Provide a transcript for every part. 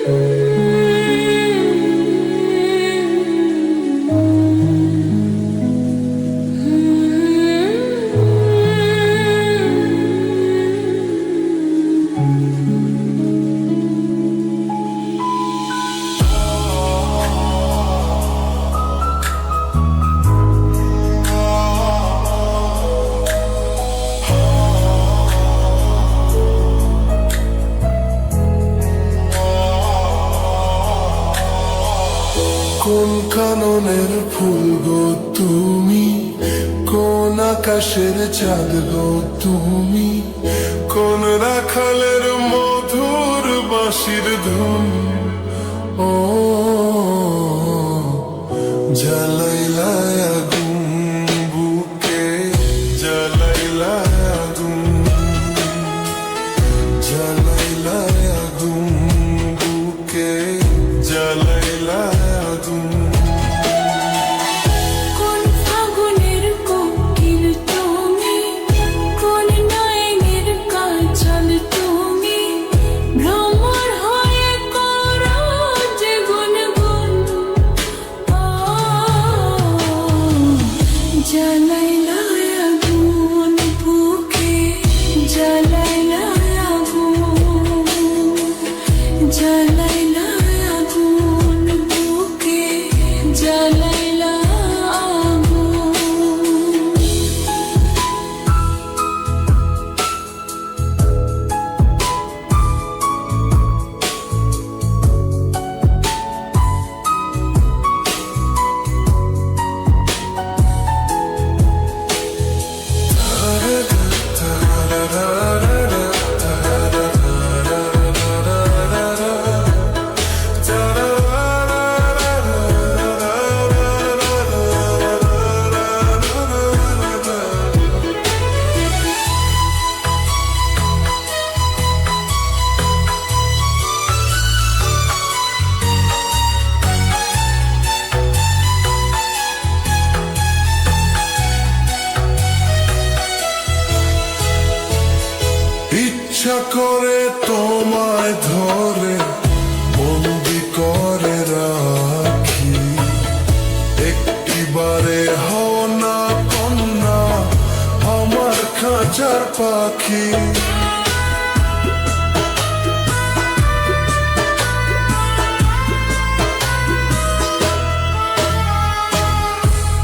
কোন কাননের ফুল গো তুমি, কোন আকাশের চাঁদ গো তুমি, কোন রাখালের মধুর বাঁশির ধুন। ও জ্বালাইলা আগুন বুকে, জ্বালাইলা আগুন, জ্বালাইলা আগুন বুকে, জ্বালাইলা আগুন। কোন ফাগুনের কোকিল তুমি, কোন নয়নের কাজল তুমি, ভ্রমর হয়ে করো যে গুনগুন। জ্বালাইলা আগুন বুকে, জ্বালাইলা আগুন, জ্বালাইলা আগুন বুকে, জ্বালাইলা আগুন। ইচ্ছা করে তোমায় ধরে বন্দি করে রাখি, একটিবারে হও না কন্যা আমার খাঁচার পাখি।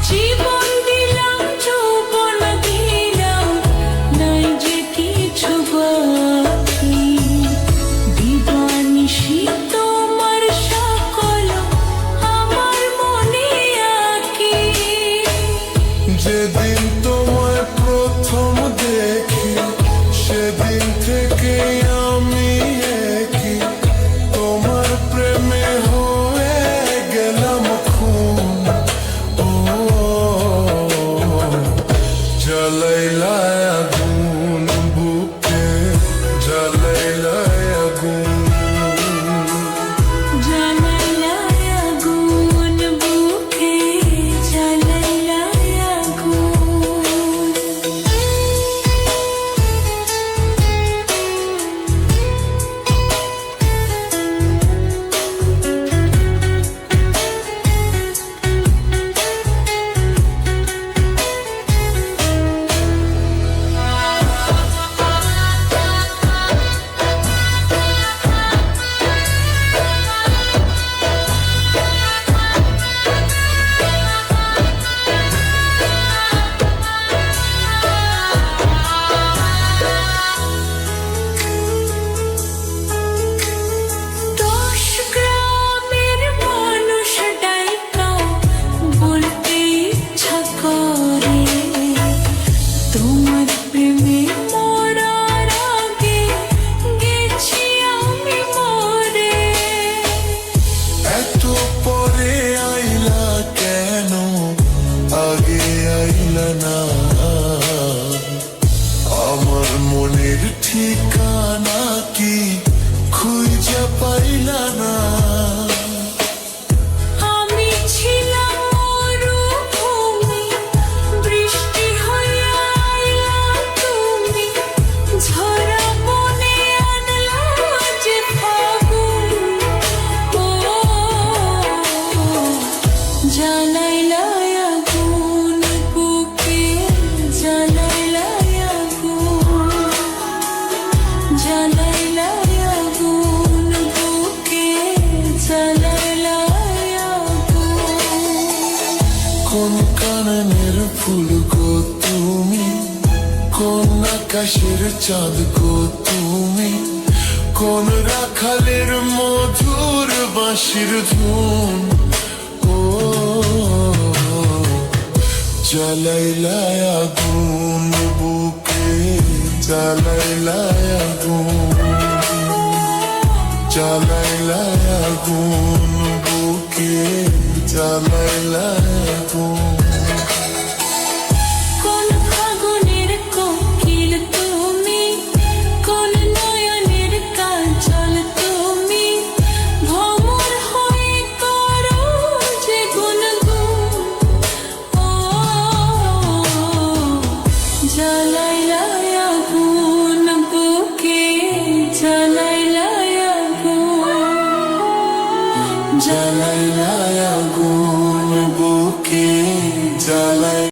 জীবন দিলাম, যৌবন দিলাম, নাই যে কিছু বাকি, দিবান আকাশের চাঁদ গো তুমি, কোন রাখালের মধুর বাঁশির ধুন। ও জ্বালাইলা আগুন বুকে, জ্বালাইলা আগুন, জ্বালাইলা আগুন বুকে, জ্বালাইলা আগুন। কোন ফাগুনের কোকিল তুমি, কোন নয়নের কাজল তুমি, ভ্রমর হয়ে করো যে গুনগুন। ও জ্বালাইলা আগুন বুকে, জ্বালাইলা আগুন, জ্বালাইলা আগুন বুকে, জ্বালাই